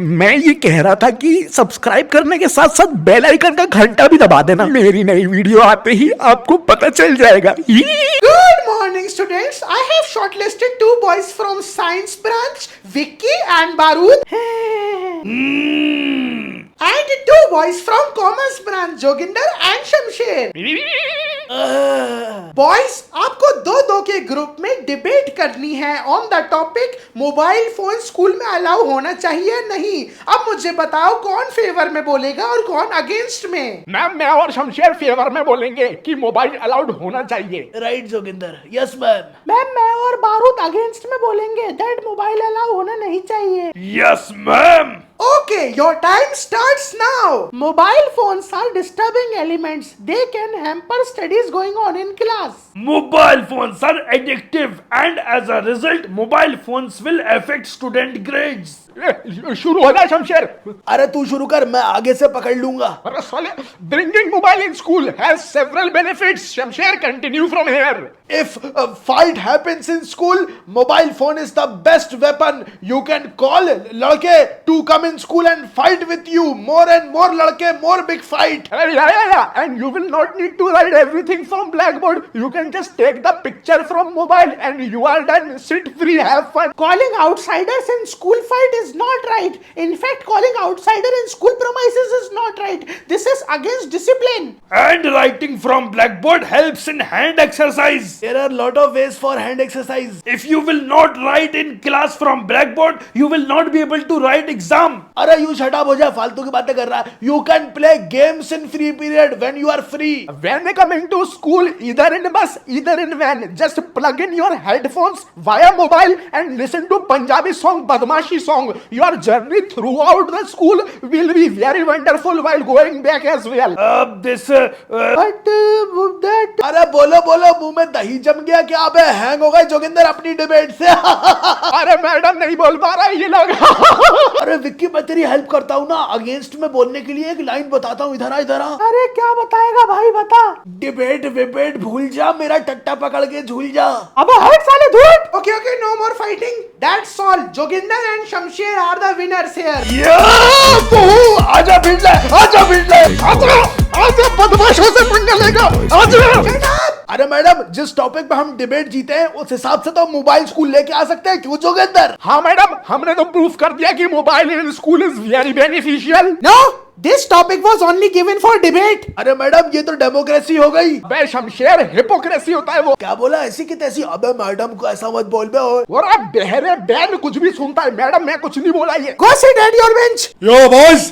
मैं ये कह रहा था कि सब्सक्राइब करने के साथ साथ बेल आइकन का घंटा भी दबा देना। मेरी नई वीडियो आते ही आपको पता चल जाएगा। Good morning, students. I have shortlisted two boys from science branch, Vicky and Barood. And two boys from commerce branch, Joginder and Shamsher. Boys, आपको दो के ग्रुप में डिबेट करनी है on the topic mobile phone school में allow होना चाहिए या नहीं। अब मुझे बताओ कौन फेवर में बोलेगा और कौन अगेंस्ट में। मैम, मैं और शमशेर फेवर में बोलेंगे कि मोबाइल अलाउड होना चाहिए। Right Joginder, yes ma'am. Ma'am, मैं और बारूद अगेंस्ट में बोलेंगे दैट मोबाइल अलाउ होना नहीं चाहिए। Yes ma'am. Okay, your time starts now. Mobile phones are disturbing elements. They can hamper studies going on in class. Mobile phones are addictive and as a result, mobile phones will affect student grades. शुरू हो जाए शमशेर। अरे तू शुरू कर, मैं आगे से पकड़ लूंगा। अरे साले, bringing mobile in school has several benefits. Shamsher, continue from here. If a fight happens in school, mobile phone is the best weapon. You can call लड़के to come in school and fight with you. More and more लड़के, more big fight. Yeah. And you will not need to write everything from blackboard. You can just take the picture from mobile and you are done. Sit free, have fun. Calling outsiders in school fight is not right. In fact, calling outsider in school premises is not right. This is against discipline. And writing from blackboard helps in hand exercise. There are lot of ways for hand exercise. If you will not write in class from blackboard, you will not be able to write exam. अरे you shut up हो जा, फालतू की बातें कर रहा है। You can play games in free period when you are free. When coming to school, either in bus, either in van, just plug in your headphones via mobile and listen to Punjabi song, Badmashi song. Your journey throughout the school will be very wonderful while going back as well. But that अरे बोलो मुंह में दही जम गया क्या? अबे hang हो गए जोगिंदर अपनी डिबेट से। अरे मैडम, नहीं बोल पा रहा है ये लोग। अरे विक्की, मैं तेरी हेल्प करता हूँ ना, अगेंस्ट में बोलने के लिए एक लाइन बताता हूँ। इधर आ। अरे क्या बताएगा भाई, बता। डिबेट विबेट भूल जा, मेरा टट्टा पकड़ के झूल जा। अब हट साले धूट। Okay, no more fighting. That's all. Joginder and Shamsher are the winners here. आजा भिड़ले। आजा बदमाशों से पंगा लेगा। आजा। अरे मैडम, जिस टॉपिक पे हम डिबेट जीते हैं उस हिसाब से तो मोबाइल स्कूल लेके आ सकते हैं, क्यों जोगिंदर? हाँ मैडम, हमने तो प्रूफ कर दिया कि mobile in school is very beneficial. No, this topic was only given for debate. अरे मैडम, ये तो डेमोक्रेसी हो गई। बे शमशेर, हिपोक्रेसी होता है वो। क्या बोला? ऐसी की तैसी? अबे मैडम को ऐसा मत बोल बे। और आप बहरे बैन कुछ भी सुनता है। मैडम, मैं कुछ नहीं बोला ये। Go sit at your bench. Yo boss,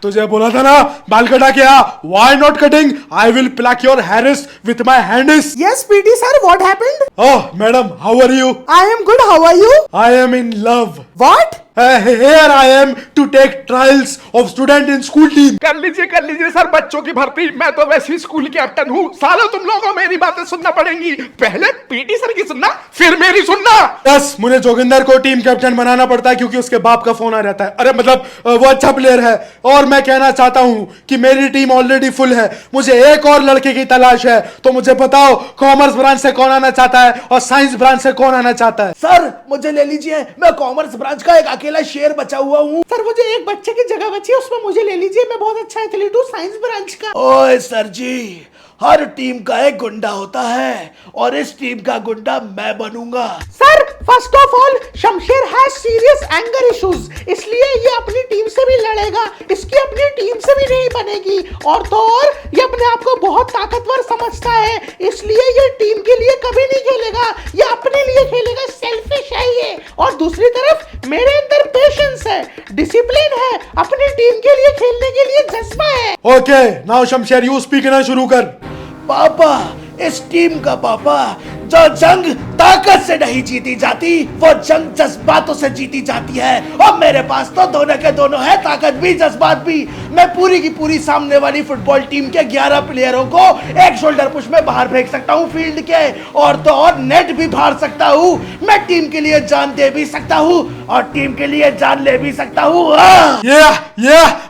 तुझे बोला था ना बाल कटा क्या? Why not cutting? I will pluck your hairs with my hands. Yes, PT sir, what happened? Oh, madam, how are you? I am good. How are you? I am in love. What? Here I am to take trials of student in school team. कर लीजिए sir, बच्चों की भर्ती। मैं तो वैसे ही school captain हूँ। सालों तुम लोगों को मेरी बातें सुनना पड़ेंगी। पहले पीटी सर की सुनना, फिर मेरी सुनना। बस मुझे जोगिंदर को टीम कैप्टन बनाना पड़ता है क्योंकि उसके बाप का फोन आ रहता है। अरे मतलब वो अच्छा प्लेयर है और मैं कहना चाहता हूँ कि मेरी टीम ऑलरेडी फुल है। मुझे एक और लड़के की तलाश है, तो मुझे बताओ कॉमर्स ब्रांच से कौन आना चाहता है और साइंस ब्रांच से कौन आना चाहता है? सर मुझे ले लीजिए, मैं कॉमर्स ब्रांच का एक अकेला शेर बचा हुआ हूँ। सर, मुझे एक बच्चे की जगह बची है, उसमें मुझे ले लीजिए। मैं बहुत अच्छा एथलीट हूँ साइंस ब्रांच का। ओए सर जी, हर टीम का एक गुंडा होता है और इस टीम का गुंडा मैं बनूंगा। Sir, first of all, Shamsher has serious anger issues, इसलिए ये अपनी टीम से भी लड़ेगा। इसकी अपनी टीम से भी नहीं बनेगी। और तो और, ये अपने आप को बहुत ताकतवर समझता है, इसलिए ये टीम के लिए कभी नहीं खेलेगा। ये अपने लिए खेलेगा, सेल्फिश है ये। और दूसरी तरफ मेरे अंदर पेशेंस है, डिसिप्लिन है, अपनी टीम के लिए खेलने के लिए जज्बा है। Okay, now Shamsher, you speak ना शुरू कर। पापा, इस टीम का पापा, जो जंग ताकत से नहीं जीती जाती, वो जंग जज्बातों से जीती जाती है। और मेरे पास तो दोनों के दोनों है, ताकत भी जज्बात भी। मैं पूरी की पूरी सामने वाली फुटबॉल टीम के 11 प्लेयरों को एक शोल्डर पुश में बाहर फेंक सकता हूँ फील्ड के, और तो और नेट भी फाड़ सकता हूँ। मैं टीम के लिए जान दे भी सकता हूँ और टीम के लिए जान ले भी सकता हूँ।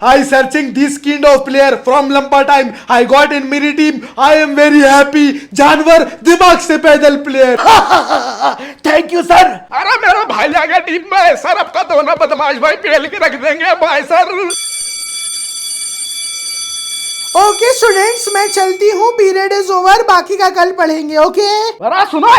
I searching this kind of player from लंबा time. I got in मेरी team. I am very happy. जानवर दिमाग से पैदल प्लेयर। Thank you sir. अरे मेरा भाई आ गया टीम में सर, आपका दोनों बदमाश भाई पेल के रख देंगे भाई सर। ओके स्टूडेंट्स, मैं चलती हूँ, पीरियड इज ओवर, बाकी का कल पढ़ेंगे। ओके अरे सुनो,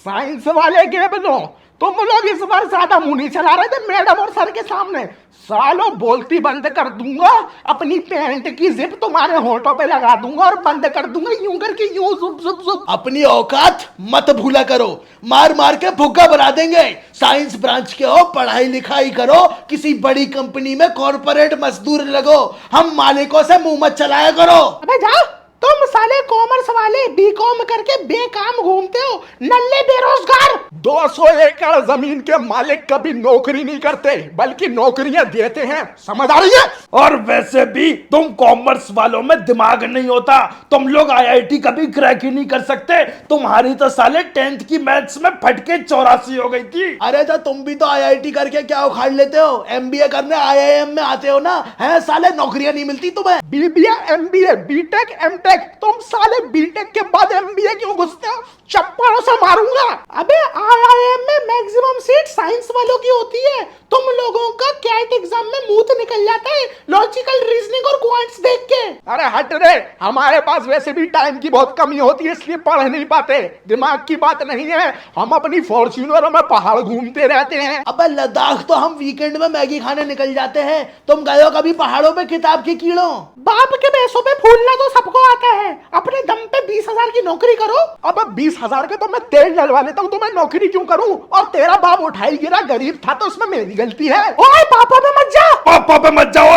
साइंस वाले के बनो, तुम लोग इस बार ज्यादा मुंह नहीं चला रहे थे मैडम और सर के सामने। सालों बोलती बंद कर दूंगा, अपनी पैंट की जिप तुम्हारे होठों पे लगा दूंगा और बंद कर दूंगा यूं करके, यूं जुप जुप जुप। अपनी औकात मत भूला करो, मार मार के भुग्गा बना देंगे। साइंस ब्रांच के हो, पढ़ाई लिखाई करो, किसी बड़ी कंपनी में कॉर्पोरेट मजदूर लगो, हम मालिकों से मुंह मत चलाया करो। अबे जा, तुम साले कॉमर्स वाले बीकॉम करके बेकाम घूमते हो, नल्ले बेरोजगार। 200 एकड़ जमीन के मालिक कभी नौकरी नहीं करते बल्कि नौकरियां देते हैं, समझ आ रही है? और वैसे भी तुम कॉमर्स वालों में दिमाग नहीं होता, तुम लोग आईआईटी कभी क्रैक ही नहीं कर सकते। तुम्हारी तो साले 10th की मैथ्स में फटके 84 हो गई थी। अरे तो तुम भी तो आईआईटी करके क्या उखाड़ लेते हो, एमबीए करने आईआईएम में आते हो ना, है साले नौकरियां नहीं मिलती तुम्हें। बीबीए, एमबीए, बीटेक, एमटेक, तुम साले बीटेक के बाद एमबीए क्यों घुसते हो? चप्पलों से मारूंगा। अबे आईआईएम में मैक्सिमम सीट साइंस वालों की होती है, तुम लोगों का कैट एग्जाम में मुंह तो निकल जाता है लॉजिकल रीजनिंग और क्वांट्स देख के। अरे हट रे, हमारे पास वैसे भी टाइम की बहुत कमी होती है इसलिए पढ़ नहीं पाते, दिमाग की बात नहीं है। हम अपनी फॉर्च्यूनर में पहाड़ घूमते रहते हैं। अबे लद्दाख तो हम वीकेंड में मैगी खाने निकल जाते हैं, तुम गए हो कभी पहाड़ों पे किताब के कीड़ों? बाप के पैसों पे फूलना तो सबको आता है, अपने दम पे 20,000 की नौकरी करो। अब 20,000 के तो मैं तेल डलवा लेता हूँ, तो मैं नौकरी क्यों करूँ? और तेरा बाप उठाई गिरा, गरीब था तो उसमें मेरी गलती है। ओए पापा पे मत जा, पापा पे मत जाओ।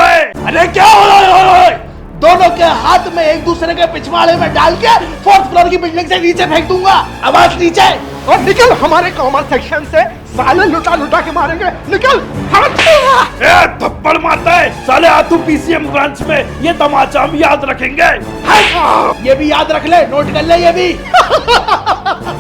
अरे क्या हो रहा है? दोनों के हाथ में एक दूसरे के पिछवाड़े में डाल के 4th फ्लोर की बिल्डिंग से नीचे फेंक दूंगा। आवाज नीचे। और निकल हमारे कॉमर्स सेक्शन से, साले लुटा लुटा के मारेंगे, निकल। थप्पड़ मारता है साले, आ तू पीसीएम ब्रांच में, ये तमाचा हम याद रखेंगे। ये भी याद रख ले, नोट कर ले ये भी।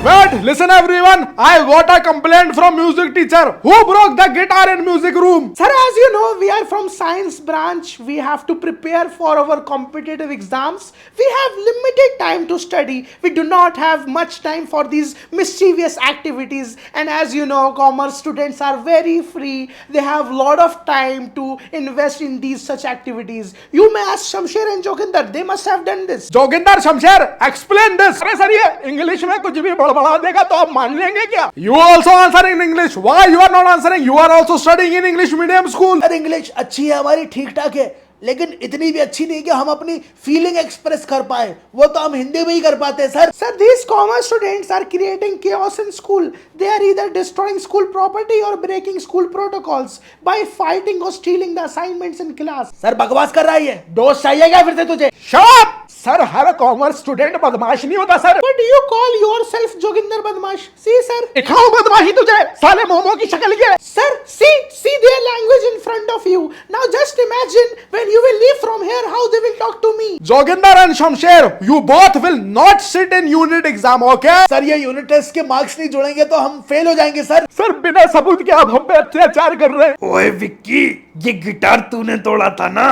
Wait, listen everyone. I got a complaint from music teacher. Who broke the guitar in music room? sir, as you know we are from science branch, we have to prepare for our competitive exams, we have limited time to study, we do not have much time for these mischievous activities, and as you know commerce students are very free, they have lot of time to invest in these such activities. You may ask Shamsher and Joginder, they must have done this. Joginder, Shamsher, explain this. अरे sir, ये English में कुछ भी बड़बड़ा देगा तो आप मान लेंगे क्या? You also answer in English. Why you are not answering? You are also studying in English medium school. अरे इंग्लिश अच्छी है हमारी, ठीक ठाक है, लेकिन इतनी भी अच्छी नहीं कि हम अपनी फीलिंग एक्सप्रेस कर पाए, वो तो हम हिंदी में ही कर पाते हैं sir. Sir, these commerce students are creating chaos in school. They are either destroying school property or breaking school protocols by fighting or stealing the assignments in class. Sir बकवास कर रहा है ये, डोज चाहिए क्या फिर से तुझे? Shut up! सर, हर कॉमर्स स्टूडेंट बदमाश नहीं होता sir. But you call yourself Joginder Badmash? See, sir. दिखाओ बदमाशी तुझे, साले मोमो की शक्ल के। Sir, see their language in front of you. Now just imagine when you will leave from here, how they will talk to me. Joginder and Shamsher, you both will not sit in unit exam, okay? Sir ये unit test के marks नहीं जोड़ेंगे तो हम fail हो जाएंगे sir. Sir बिना सबूत के आप हम पे अत्याचार कर रहे हैं। ओए विक्की, ये गिटार तूने तोड़ा था ना?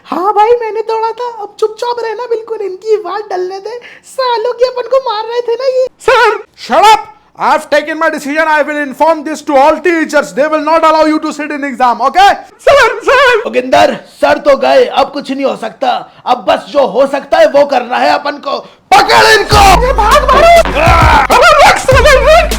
हाँ भाई, मैंने तोड़ा था, अब चुपचाप रहना, बिल्कुल इनकी बात डलने दे, सालों की अपन को मार रहे थे ना ये। Sir Shut up! I have taken my decision. I will inform this to all teachers. They will not allow you to sit in exam, okay? Sir Joginder, sir तो गए, अब कुछ नहीं हो सकता, अब बस जो हो सकता है वो करना है अपन को। पकड़ इनको। भाग मारो। सर